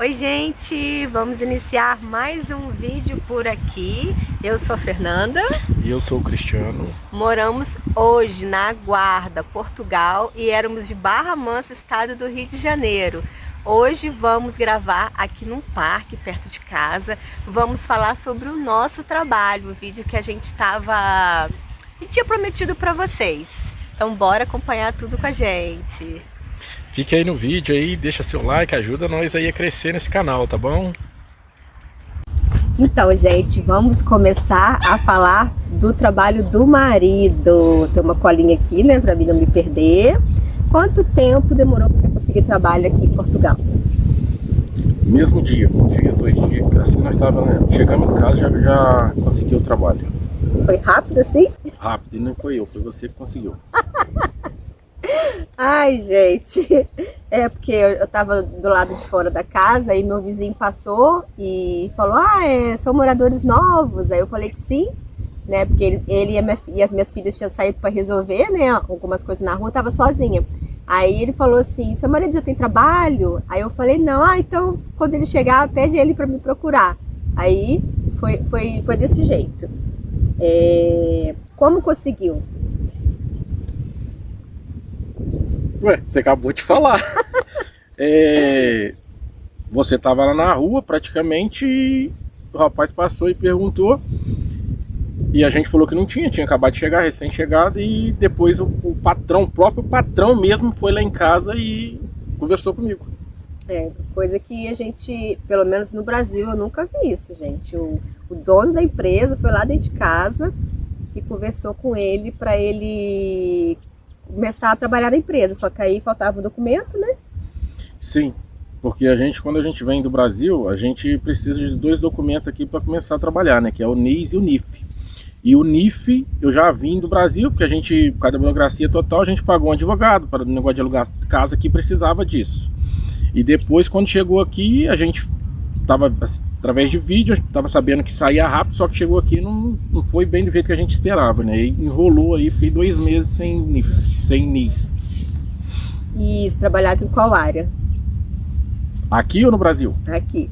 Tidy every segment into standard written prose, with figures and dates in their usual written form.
Oi gente, vamos iniciar mais um vídeo por aqui. Eu sou a Fernanda, E eu sou o Cristiano. moramos hoje na Guarda, Portugal e éramos de Barra Mansa, estado do Rio de Janeiro. Hoje vamos gravar aqui num parque perto de casa, vamos falar sobre o nosso trabalho, o vídeo que a gente tinha prometido para vocês. Então bora acompanhar tudo com a gente. Fique aí no vídeo aí, deixa seu like, ajuda nós aí a crescer nesse canal, tá bom? Então, gente, vamos começar a falar do trabalho do marido. Tem uma colinha aqui, né, para mim não me perder. Quanto tempo demorou para você conseguir trabalho aqui em Portugal? Mesmo dia, um dia, 2 dias, assim nós chegamos em casa já conseguiu o trabalho. Foi rápido assim? Rápido, e não foi eu, foi você que conseguiu. Ai, gente, é porque eu tava do lado de fora da casa e meu vizinho passou e falou: são moradores novos. Aí eu falei que sim, né? Porque ele e as minhas filhas tinham saído para resolver, né? Algumas coisas na rua, eu tava sozinha. Aí ele falou assim: seu marido já tem trabalho? Aí eu falei: não, então quando ele chegar, pede ele para me procurar. Aí foi desse jeito. Como conseguiu? Ué, você acabou de falar. Você tava lá na rua praticamente e o rapaz passou e perguntou. E a gente falou que não tinha acabado de chegar, recém-chegado, e depois o patrão, o próprio patrão mesmo, foi lá em casa e conversou comigo. Coisa que a gente, pelo menos no Brasil, eu nunca vi isso, gente. O dono da empresa foi lá dentro de casa e conversou com ele para ele começar a trabalhar na empresa. Só que aí faltava o documento, né? Sim, porque quando a gente vem do Brasil, a gente precisa de 2 documentos aqui para começar a trabalhar, né? Que é o NIS e o NIF. E o NIF eu já vim do Brasil, porque por causa da burocracia total, a gente pagou um advogado para o negócio de alugar casa que precisava disso. E depois, quando chegou aqui, a gente estava, através de vídeo, estava sabendo que saía rápido, só que chegou aqui e não foi bem do jeito que a gente esperava, né? E enrolou aí, fiquei 2 meses sem NIS. E você trabalhava em qual área? Aqui ou no Brasil? Aqui.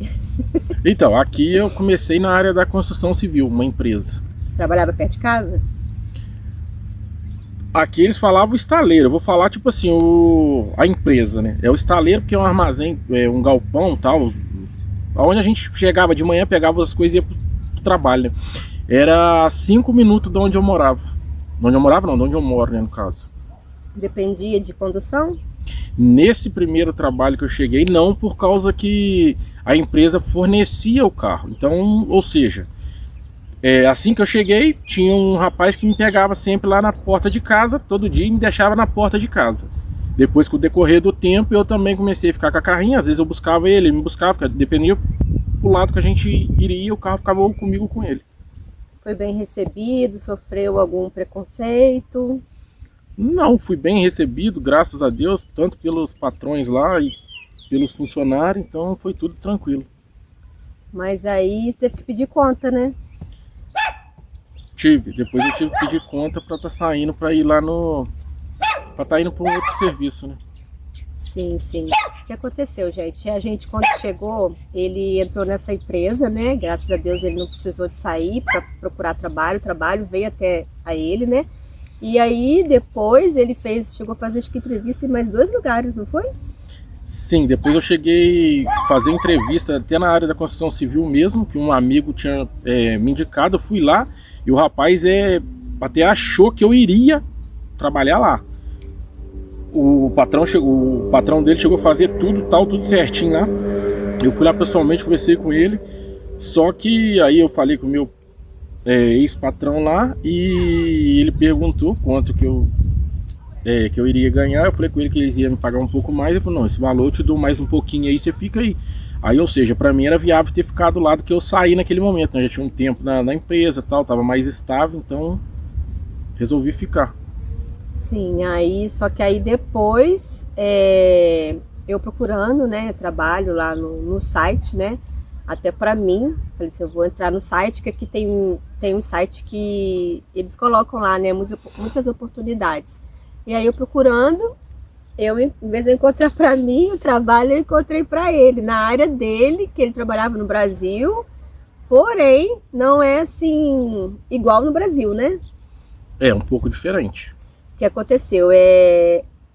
Então, aqui eu comecei na área da construção civil, uma empresa. Trabalhava perto de casa? Aqui eles falavam estaleiro, eu vou falar tipo assim, a empresa, né? É o estaleiro porque é um armazém, um galpão e tal, onde a gente chegava de manhã, pegava as coisas e ia pro trabalho, né? Era 5 minutos de onde eu morava. De onde eu morava não, de onde eu moro, né, no caso. Dependia de condução? Nesse primeiro trabalho que eu cheguei, não, por causa que a empresa fornecia o carro. Então, ou seja, assim que eu cheguei, tinha um rapaz que me pegava sempre lá na porta de casa, todo dia, e me deixava na porta de casa. Depois, com o decorrer do tempo, eu também comecei a ficar com a carrinha. Às vezes eu buscava ele me buscava, dependia do lado que a gente iria, o carro ficava comigo ou com ele. Foi bem recebido? Sofreu algum preconceito? Não, fui bem recebido, graças a Deus, tanto pelos patrões lá e pelos funcionários, então foi tudo tranquilo. Mas aí você teve que pedir conta, né? Depois eu tive que pedir conta para estar saindo para ir lá para estar indo para um outro serviço, né? Sim, sim. O que aconteceu, gente? A gente, quando chegou, ele entrou nessa empresa, né? Graças a Deus ele não precisou de sair para procurar trabalho. O trabalho veio até a ele, né? E aí, depois, chegou a fazer, acho que, entrevista em mais 2 lugares, não foi? Sim, depois eu cheguei a fazer entrevista até na área da construção civil mesmo, que um amigo tinha me indicado. Eu fui lá e o rapaz até achou que eu iria trabalhar lá. O patrão dele chegou a fazer tudo certinho lá. Eu fui lá pessoalmente, conversei com ele. Só que aí eu falei com o meu ex-patrão lá e ele perguntou quanto que eu iria ganhar. Eu falei com ele que eles iam me pagar um pouco mais. Ele falou: não, esse valor eu te dou mais um pouquinho aí, você fica aí. Aí, ou seja, pra mim era viável ter ficado do lado que eu saí naquele momento, né? Já tinha um tempo na empresa, tava mais estável, então resolvi ficar. Sim, só que aí depois, eu procurando, né, trabalho lá no site, né, até para mim, falei assim, eu vou entrar no site, que aqui tem um site que eles colocam lá, né, muitas oportunidades. E aí eu procurando, Em vez de eu encontrar para mim o trabalho, eu encontrei para ele, na área dele, que ele trabalhava no Brasil, porém, não é assim, igual no Brasil, né? É um pouco diferente. O que aconteceu?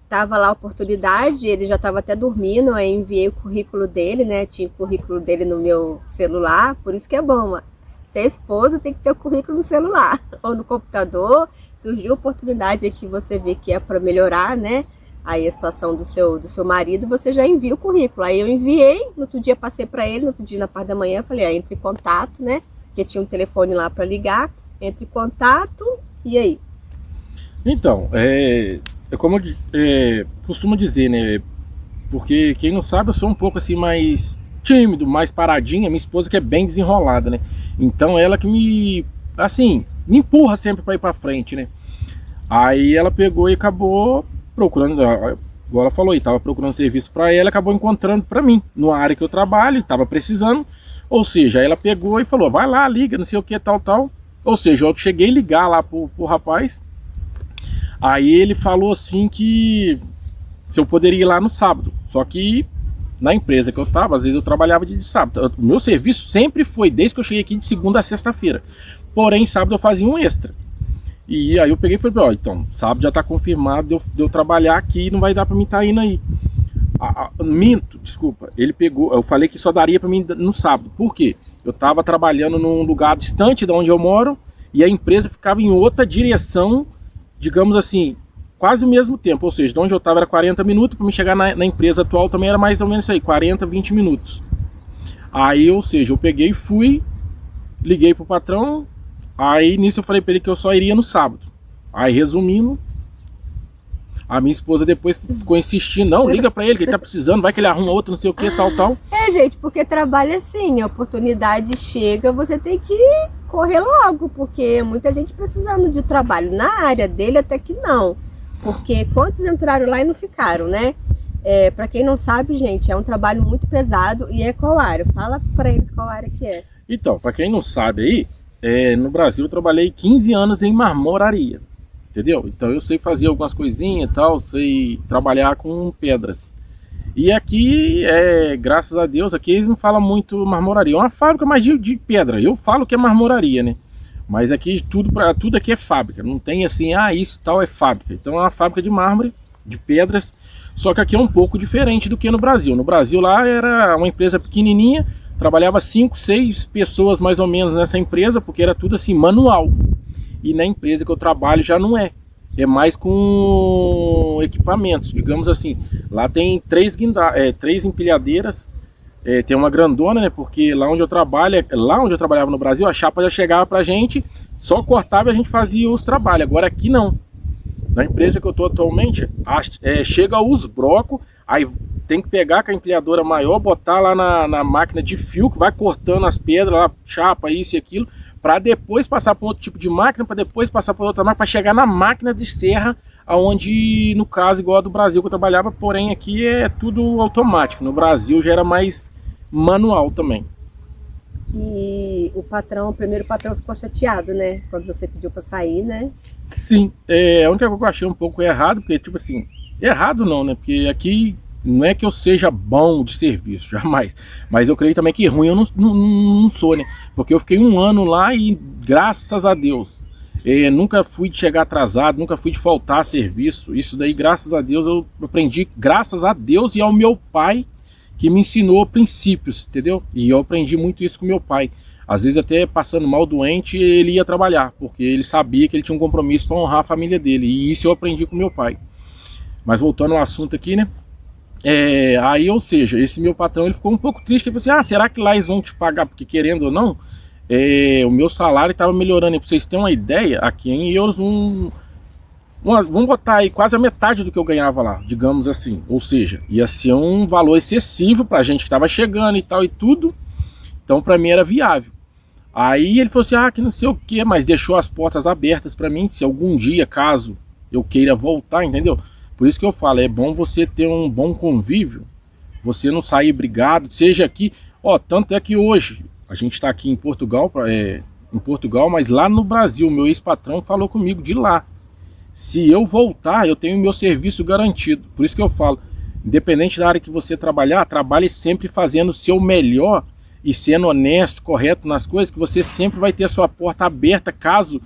Tava lá a oportunidade, ele já estava até dormindo, aí enviei o currículo dele, né? Tinha o currículo dele no meu celular, por isso que é bom, se é esposa, tem que ter o currículo no celular ou no computador. Surgiu oportunidade aí que você vê que é para melhorar, né? Aí a situação do seu marido, você já envia o currículo. Aí eu enviei, no outro dia passei para ele, no outro dia na parte da manhã, falei, entre em contato, né? Porque tinha um telefone lá para ligar, entre em contato, e aí? Então, é como eu costumo dizer, né? Porque quem não sabe, eu sou um pouco assim mais tímido, mais paradinha. Minha esposa que é bem desenrolada, né? Então ela que me empurra sempre para ir para frente, né? Aí ela pegou e acabou procurando, igual ela falou, estava procurando serviço para ela, acabou encontrando para mim, numa área que eu trabalho, estava precisando. Ou seja, aí ela pegou e falou, vai lá, liga, não sei o que, tal. Ou seja, eu cheguei a ligar lá pro rapaz. Aí ele falou assim que se eu poderia ir lá no sábado. Só que na empresa que eu estava, às vezes eu trabalhava de sábado. O meu serviço sempre foi, desde que eu cheguei aqui, de segunda a sexta-feira. Porém, sábado eu fazia um extra. E aí eu peguei e falei, ó, então, sábado já está confirmado de eu trabalhar aqui e não vai dar para mim estar indo aí. Minto, desculpa. Ele pegou, eu falei que só daria para mim no sábado. Por quê? Eu estava trabalhando num lugar distante de onde eu moro e a empresa ficava em outra direção, digamos assim, quase o mesmo tempo. Ou seja, de onde eu estava era 40 minutos, para me chegar na empresa atual também era mais ou menos isso aí, 40, 20 minutos. Aí, ou seja, eu peguei e fui, liguei pro patrão, aí nisso eu falei para ele que eu só iria no sábado. Aí, resumindo, a minha esposa depois ficou insistindo, não, liga para ele que ele tá precisando, vai que ele arruma outro, não sei o que, tal. Gente, porque trabalho assim, a oportunidade chega, você tem que correr logo, porque muita gente precisando de trabalho. Na área dele até que não, porque quantos entraram lá e não ficaram, né? Para quem não sabe, gente, é um trabalho muito pesado e é qual área? Fala para eles qual área que é. Então, para quem não sabe aí, no Brasil eu trabalhei 15 anos em marmoraria. Entendeu? Então eu sei fazer algumas coisinhas e tal, sei trabalhar com pedras. E aqui, graças a Deus, aqui eles não falam muito marmoraria. É uma fábrica mais de pedra. Eu falo que é marmoraria, né? Mas aqui tudo aqui é fábrica. Não tem assim, isso tal é fábrica. Então é uma fábrica de mármore, de pedras. Só que aqui é um pouco diferente do que no Brasil. No Brasil lá era uma empresa pequenininha, trabalhava 5, 6 pessoas mais ou menos nessa empresa, porque era tudo assim, manual. E na empresa que eu trabalho já não é. É mais com equipamentos, digamos assim. Lá tem 3 empilhadeiras, tem uma grandona, né? Porque lá onde eu trabalhava no Brasil, a chapa já chegava pra gente, só cortava e a gente fazia os trabalhos. Agora aqui não. Na empresa que eu tô atualmente, chega os brocos, aí tem que pegar com a empilhadora maior, botar lá na máquina de fio, que vai cortando as pedras, lá, chapa, isso e aquilo, para depois passar para outro tipo de máquina, para depois passar para outra máquina, para chegar na máquina de serra, onde, no caso, igual a do Brasil que eu trabalhava, porém aqui é tudo automático. No Brasil já era mais manual também. E o primeiro patrão ficou chateado, né? Quando você pediu para sair, né? Sim, a única coisa que eu achei um pouco errado, porque tipo assim, errado não, né? Porque aqui não é que eu seja bom de serviço, jamais. Mas eu creio também que ruim eu não sou, né? Porque eu fiquei 1 ano lá e, graças a Deus, nunca fui de chegar atrasado, nunca fui de faltar serviço. Isso daí, graças a Deus, eu aprendi, graças a Deus e ao meu pai, que me ensinou princípios, entendeu? E eu aprendi muito isso com meu pai. Às vezes até passando mal doente, ele ia trabalhar, porque ele sabia que ele tinha um compromisso para honrar a família dele. E isso eu aprendi com meu pai. Mas voltando ao assunto aqui, né? Aí, ou seja, esse meu patrão ele ficou um pouco triste. Ele falou assim, será que lá eles vão te pagar? Porque querendo ou não, o meu salário estava melhorando. E para vocês terem uma ideia, aqui em euros, vamos botar aí quase a metade do que eu ganhava lá, digamos assim. Ou seja, ia ser um valor excessivo para a gente que estava chegando e tal e tudo. Então para mim era viável. Aí ele falou assim, que não sei o que, mas deixou as portas abertas para mim, se algum dia, caso eu queira voltar, entendeu? Por isso que eu falo, é bom você ter um bom convívio, você não sair brigado, seja aqui, tanto é que hoje, a gente está aqui em Portugal, mas lá no Brasil, meu ex-patrão falou comigo de lá, se eu voltar, eu tenho meu serviço garantido. Por isso que eu falo, independente da área que você trabalhar, trabalhe sempre fazendo o seu melhor e sendo honesto, correto nas coisas, que você sempre vai ter a sua porta aberta caso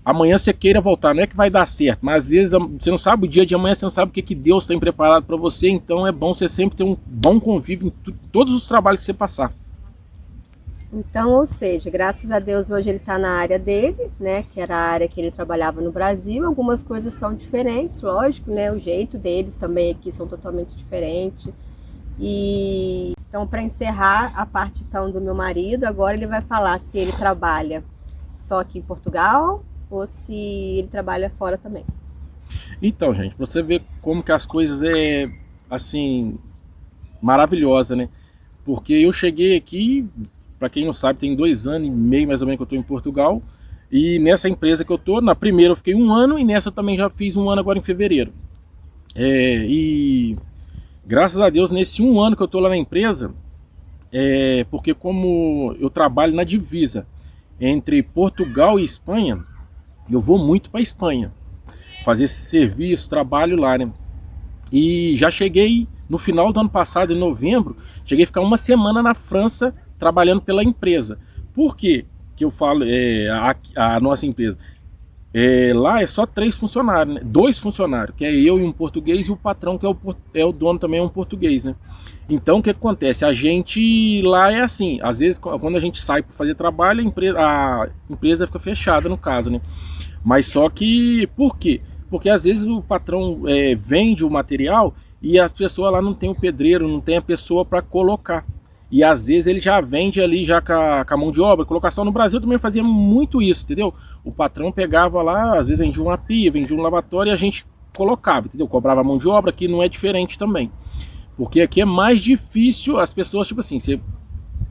amanhã você queira voltar. Não é que vai dar certo, mas às vezes você não sabe o dia de amanhã, você não sabe o que Deus tem preparado para você, então é bom você sempre ter um bom convívio em todos os trabalhos que você passar. Então, ou seja, graças a Deus hoje ele está na área dele, né, que era a área que ele trabalhava no Brasil. Algumas coisas são diferentes, lógico, né, o jeito deles também aqui são totalmente diferentes. E então, para encerrar a parte então do meu marido, agora ele vai falar se ele trabalha só aqui em Portugal ou se ele trabalha fora também. Então, gente, pra você ver como que as coisas é assim maravilhosa, né? Porque eu cheguei aqui, para quem não sabe, tem 2 anos e meio mais ou menos que eu tô em Portugal. E nessa empresa que eu tô, na primeira eu fiquei 1 ano e nessa eu também já fiz 1 ano agora em fevereiro. E graças a Deus nesse 1 ano que eu tô lá na empresa, porque como eu trabalho na divisa entre Portugal e Espanha, eu vou muito para Espanha fazer esse serviço, trabalho lá, né? E já cheguei no final do ano passado, em novembro, cheguei a ficar 1 semana na França trabalhando pela empresa. Por quê que eu falo a nossa empresa? Lá é só 3 funcionários, né? 2 funcionários, que é eu e um português, e o patrão, que é o dono também, é um português, né? Então o que acontece? A gente lá é assim, às vezes quando a gente sai para fazer trabalho, a empresa fica fechada no caso, né? Mas só que, por quê? Porque às vezes o patrão vende o material e a pessoa lá não tem o pedreiro, não tem a pessoa para colocar. E às vezes ele já vende ali já com a mão de obra, colocação. No Brasil também fazia muito isso, entendeu? O patrão pegava lá, às vezes vendia uma pia, vendia um lavatório e a gente colocava, entendeu? Cobrava a mão de obra, que não é diferente também. Porque aqui é mais difícil as pessoas, tipo assim, você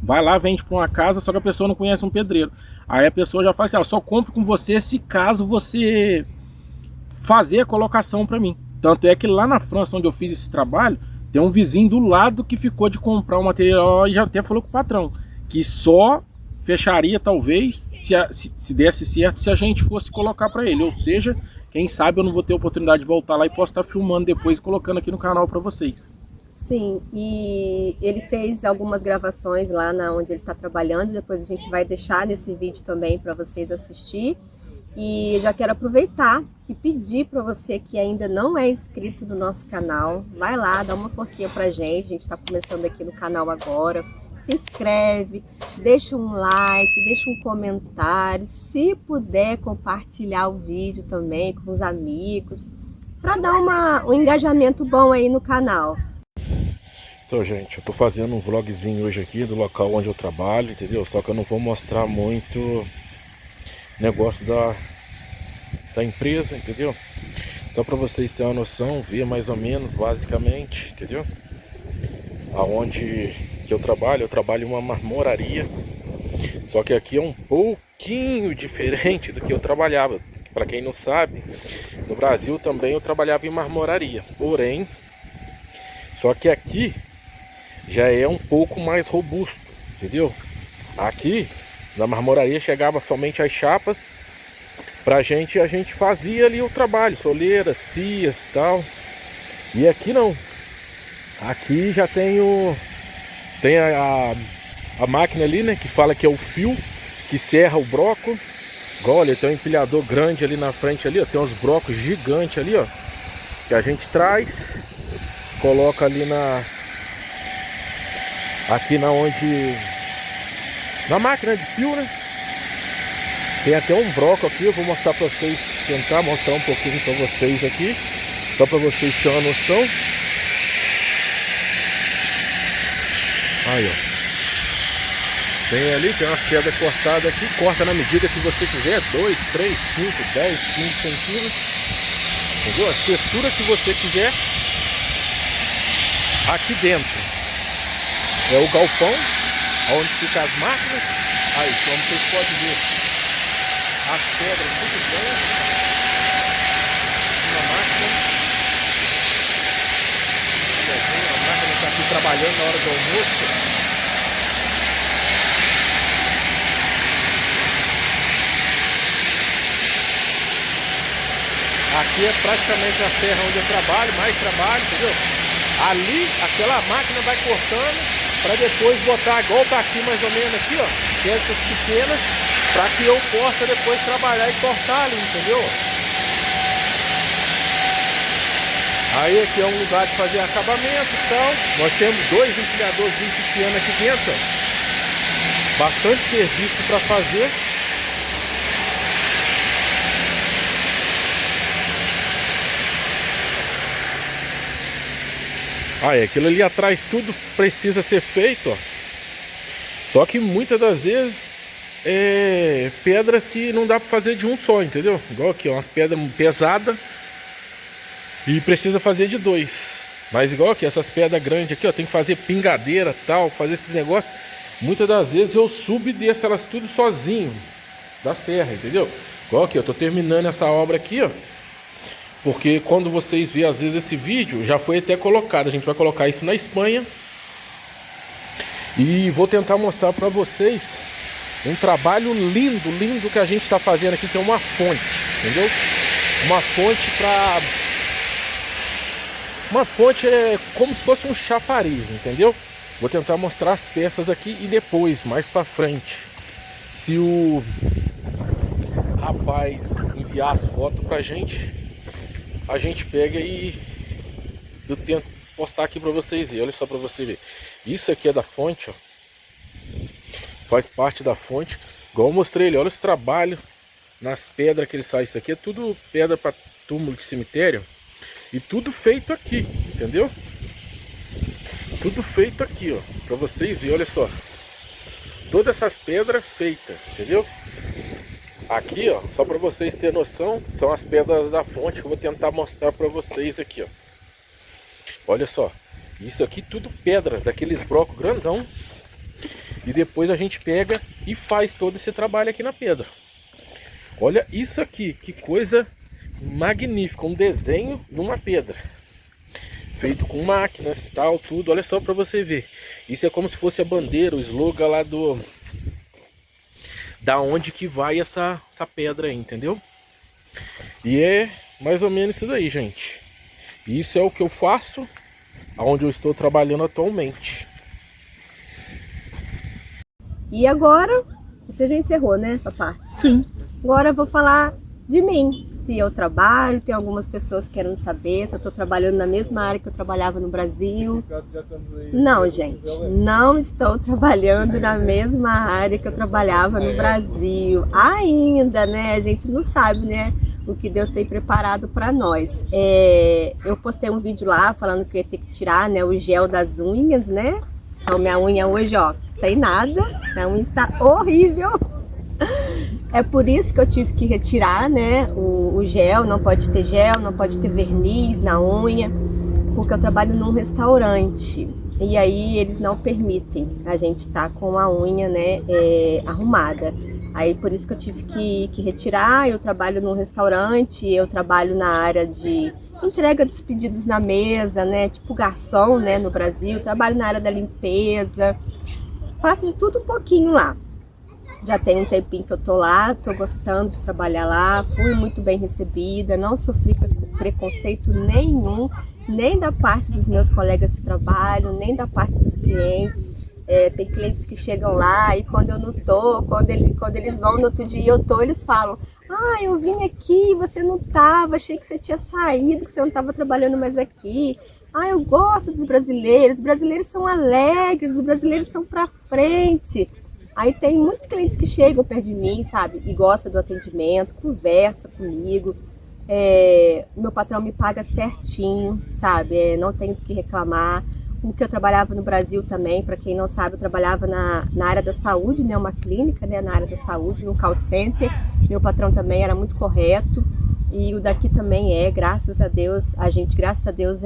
vai lá, vende para uma casa, só que a pessoa não conhece um pedreiro. Aí a pessoa já fala assim, só compro com você se caso você fazer a colocação para mim. Tanto é que lá na França, onde eu fiz esse trabalho, tem um vizinho do lado que ficou de comprar o material e já até falou com o patrão que só fecharia talvez se desse certo se a gente fosse colocar para ele. Ou seja, quem sabe eu não vou ter oportunidade de voltar lá e posso estar filmando depois e colocando aqui no canal para vocês. Sim, e ele fez algumas gravações lá onde ele está trabalhando, depois a gente vai deixar nesse vídeo também para vocês assistir. E já quero aproveitar e pedir para você que ainda não é inscrito no nosso canal, vai lá, dá uma forcinha pra gente, a gente está começando aqui no canal agora. Se inscreve, deixa um like, deixa um comentário, se puder compartilhar o vídeo também com os amigos, para dar um engajamento bom aí no canal. Então, gente, eu tô fazendo um vlogzinho hoje aqui do local onde eu trabalho, entendeu? Só que eu não vou mostrar muito negócio da empresa, entendeu? Só para vocês terem uma noção, ver mais ou menos, basicamente, entendeu? Aonde que eu trabalho em uma marmoraria. Só que aqui é um pouquinho diferente do que eu trabalhava. Para quem não sabe, no Brasil também eu trabalhava em marmoraria. Porém, só que aqui já é um pouco mais robusto, entendeu? Aqui na marmoraria chegava somente as chapas a gente fazia ali o trabalho, soleiras, pias e tal. E aqui não. Aqui já tem a máquina ali, né, que fala que é o fio que serra o broco. Olha, tem um empilhador grande ali na frente ali, ó, tem uns brocos gigantes ali, ó, que a gente traz, coloca ali na máquina de fio, né? Tem até um broco aqui, eu vou mostrar pra vocês, tentar mostrar um pouquinho pra vocês aqui, só pra vocês terem uma noção. Aí, ó. Tem ali, tem umas pedras cortadas aqui, corta na medida que você quiser, 2, 3, 5, 10, 15 centímetros. Entendeu? A textura que você quiser. Aqui dentro é o galpão, onde ficam as máquinas. Aí, como vocês podem ver, as pedras muito boas. Uma máquina. A máquina está aqui trabalhando na hora do almoço. Aqui aqui é praticamente a serra onde eu trabalho, mais trabalho, entendeu? Ali, aquela máquina vai cortando para depois botar, igual tá aqui mais ou menos aqui, ó, peças pequenas, para que eu possa depois trabalhar e cortar ali, entendeu? Aí aqui é um lugar de fazer acabamento e tal. Nós temos 2 empilhadores pequenos aqui dentro, ó. Bastante serviço para fazer. Aí, aquilo ali atrás tudo precisa ser feito, ó. Só que muitas das vezes pedras que não dá para fazer de um só, entendeu? Igual aqui, ó, umas pedras pesadas e precisa fazer de 2. Mas igual aqui, essas pedras grandes aqui, ó, tem que fazer pingadeira, tal, fazer esses negócios. Muitas das vezes eu subo e desço elas tudo sozinho da serra, entendeu? Igual aqui, eu tô terminando essa obra aqui, ó. Porque quando vocês verem às vezes esse vídeo, já foi até colocado. A gente vai colocar isso na Espanha. E vou tentar mostrar para vocês um trabalho lindo, lindo que a gente está fazendo aqui, que é uma fonte, entendeu? Uma fonte para... Uma fonte é como se fosse um chafariz, entendeu? Vou tentar mostrar as peças aqui e depois, mais para frente, se o rapaz enviar as fotos pra gente, a gente pega e eu tento postar aqui pra vocês verem. Olha só pra você ver. Isso aqui é da fonte, ó. Faz parte da fonte. Igual eu mostrei ele, olha os trabalhos nas pedras que ele faz. Isso aqui é tudo pedra para túmulo de cemitério. E tudo feito aqui, entendeu? Tudo feito aqui, ó. Pra vocês verem, olha só. Todas essas pedras feitas, entendeu? Aqui, ó, só para vocês terem noção, são as pedras da fonte que eu vou tentar mostrar para vocês aqui, ó. Olha só, isso aqui tudo pedra, daqueles blocos grandão. E depois a gente pega e faz todo esse trabalho aqui na pedra. Olha isso aqui, que coisa magnífica, um desenho numa pedra. Feito com máquinas, tal, tudo, olha só para você ver. Isso é como se fosse a bandeira, o slogan lá do... Da onde que vai essa pedra aí, entendeu? E é mais ou menos isso daí, gente. Isso é o que eu faço, aonde eu estou trabalhando atualmente. E agora, você já encerrou, né, essa parte? Sim. Agora eu vou falar de mim. Se eu trabalho, tem algumas pessoas querendo saber se eu estou trabalhando na mesma área que eu trabalhava no Brasil. Não, gente, não estou trabalhando na mesma área que eu trabalhava no Brasil. Ainda, né? A gente não sabe, né? O que Deus tem preparado para nós. Eu postei um vídeo lá falando que eu ia ter que tirar, né, o gel das unhas, né? Então minha unha hoje, ó, tem nada. Minha unha está horrível. É por isso que eu tive que retirar, né, o gel, não pode ter gel, não pode ter verniz na unha, porque eu trabalho num restaurante e aí eles não permitem a gente estar com a unha, né, arrumada. Aí por isso que eu tive que retirar. Eu trabalho num restaurante, eu trabalho na área de entrega dos pedidos na mesa, né, tipo garçom, né, no Brasil, trabalho na área da limpeza, faço de tudo um pouquinho lá. Já tem um tempinho que eu tô lá, tô gostando de trabalhar lá, fui muito bem recebida, não sofri preconceito nenhum, nem da parte dos meus colegas de trabalho, nem da parte dos clientes. Tem clientes que chegam lá e quando eu não tô, quando eles vão no outro dia e eu tô, eles falam: ah, eu vim aqui, você não tava, achei que você tinha saído, que você não tava trabalhando mais aqui. Ah, eu gosto dos brasileiros, os brasileiros são alegres, os brasileiros são pra frente. Aí tem muitos clientes que chegam perto de mim, sabe, e gostam do atendimento, conversa comigo. Meu patrão me paga certinho, sabe, não tenho do que reclamar. O que eu trabalhava no Brasil também, para quem não sabe, eu trabalhava na área da saúde, né, uma clínica, né, na área da saúde, no call center. Meu patrão também era muito correto e o daqui também graças a Deus, graças a Deus,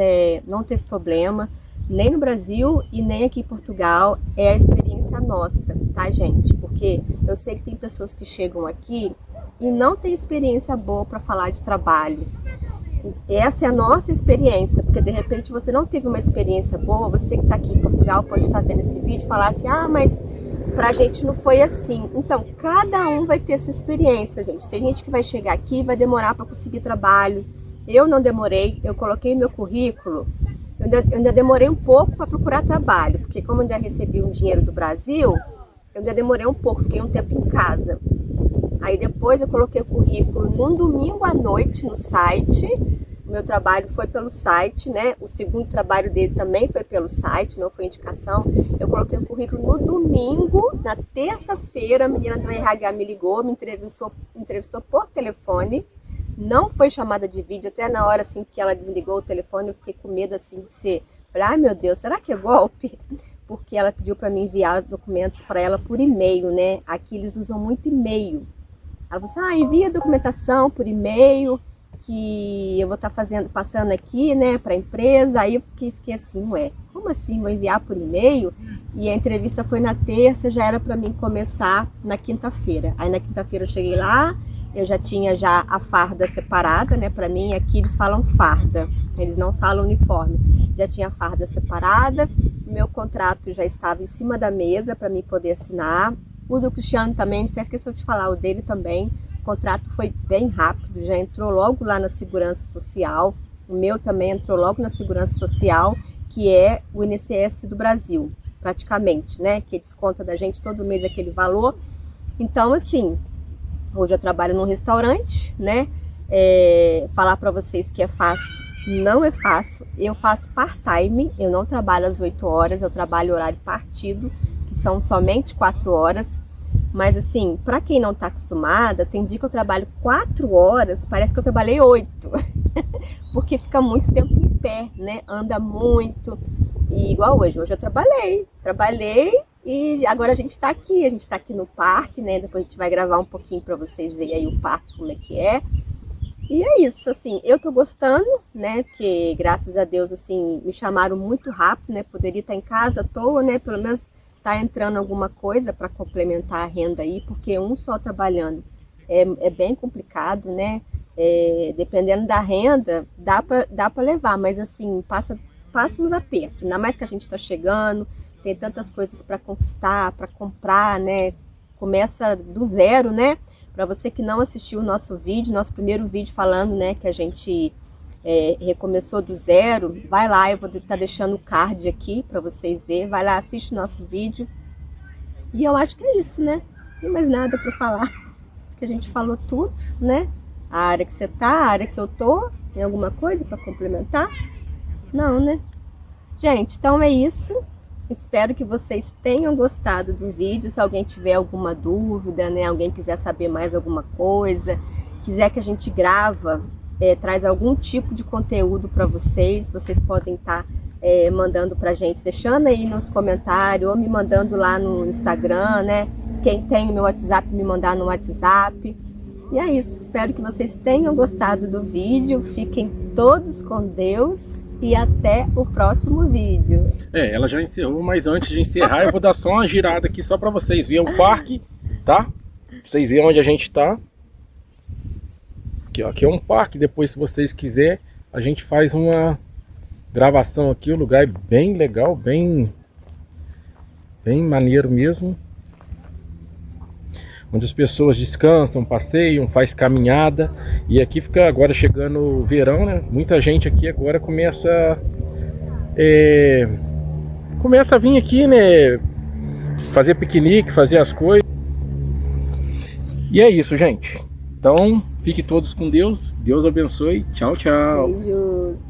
não teve problema, nem no Brasil e nem aqui em Portugal. É a experiência nossa, tá, gente? Porque eu sei que tem pessoas que chegam aqui e não tem experiência boa para falar de trabalho. Essa é a nossa experiência, porque de repente você não teve uma experiência boa, você que está aqui em Portugal pode estar vendo esse vídeo e falar assim: ah, mas pra gente não foi assim. Então, cada um vai ter sua experiência, gente. Tem gente que vai chegar aqui e vai demorar para conseguir trabalho, Eu não demorei, eu coloquei meu currículo, eu ainda demorei um pouco para procurar trabalho, porque como eu ainda recebi um dinheiro do Brasil, eu ainda demorei um pouco, fiquei um tempo em casa. Aí depois eu coloquei o currículo num domingo à noite no site. O meu trabalho foi pelo site, né? O segundo trabalho dele também foi pelo site, não foi indicação. Eu coloquei o currículo no domingo, na terça-feira, a menina do RH me ligou, me entrevistou por telefone. Não foi chamada de vídeo, até na hora assim que ela desligou o telefone, eu fiquei com medo assim de ser, ai meu Deus, será que é golpe? Porque ela pediu para mim enviar os documentos para ela por e-mail, né? Aqui eles usam muito e-mail. Ela falou assim, envia a documentação por e-mail, que eu vou estar passando aqui, né, para a empresa. Aí eu fiquei assim, ué, como assim, vou enviar por e-mail? E a entrevista foi na terça, já era para mim começar na quinta-feira. Aí na quinta-feira eu cheguei lá, eu já tinha a farda separada, né, para mim aqui eles falam farda, eles não falam uniforme. Já tinha a farda separada, meu contrato já estava em cima da mesa para mim poder assinar. O do Cristiano também, até esqueceu de falar, o dele também. O contrato foi bem rápido, já entrou logo lá na Segurança Social. O meu também entrou logo na Segurança Social, que é o INSS do Brasil, praticamente, né? Que desconta da gente todo mês aquele valor. Então, assim, hoje eu trabalho num restaurante, né? Falar para vocês que é fácil, não é fácil. Eu faço part-time, eu não trabalho às 8 horas, eu trabalho horário partido, que são somente 4 horas. Mas assim, para quem não está acostumada, tem dia que eu trabalho 4 horas, parece que eu trabalhei 8. Porque fica muito tempo em pé, né? Anda muito. E igual hoje eu trabalhei e agora a gente tá aqui no parque, né? Depois a gente vai gravar um pouquinho para vocês verem aí o parque, como é que é. E é isso, assim, eu tô gostando, né? Porque graças a Deus, assim, me chamaram muito rápido, né? Poderia estar em casa à toa, né? Pelo menos tá entrando alguma coisa para complementar a renda aí, porque um só trabalhando é bem complicado, né? Dependendo da renda, dá para levar, mas assim, passa uns apertos, ainda mais que a gente tá chegando, tem tantas coisas para conquistar, para comprar, né? Começa do zero, né? Para você que não assistiu o nosso primeiro vídeo falando, né, que a gente recomeçou do zero, vai lá, eu vou estar deixando o card aqui para vocês verem, vai lá, assiste o nosso vídeo. E eu acho que é isso, né? Não tem mais nada para falar. Acho que a gente falou tudo, né? A área que você tá, a área que eu tô, tem alguma coisa para complementar? Não, né? Gente, então é isso. Espero que vocês tenham gostado do vídeo. Se alguém tiver alguma dúvida, né? Alguém quiser saber mais alguma coisa, quiser que a gente traz algum tipo de conteúdo para vocês podem estar mandando pra gente, deixando aí nos comentários, ou me mandando lá no Instagram, né? Quem tem o meu WhatsApp, me mandar no WhatsApp. E é isso, espero que vocês tenham gostado do vídeo, fiquem todos com Deus e até o próximo vídeo. Ela já encerrou, mas antes de encerrar eu vou dar só uma girada aqui só para vocês verem o parque, tá? Pra vocês verem onde a gente tá. Aqui, ó, aqui é um parque, depois se vocês quiserem a gente faz uma gravação aqui, o lugar é bem legal, bem maneiro mesmo. Onde as pessoas descansam, passeiam, faz caminhada. E aqui fica agora chegando o verão, né? Muita gente aqui agora começa a vir aqui, né? Fazer piquenique, fazer as coisas. E é isso, gente. Então, fiquem todos com Deus. Deus abençoe. Tchau, tchau. Beijos.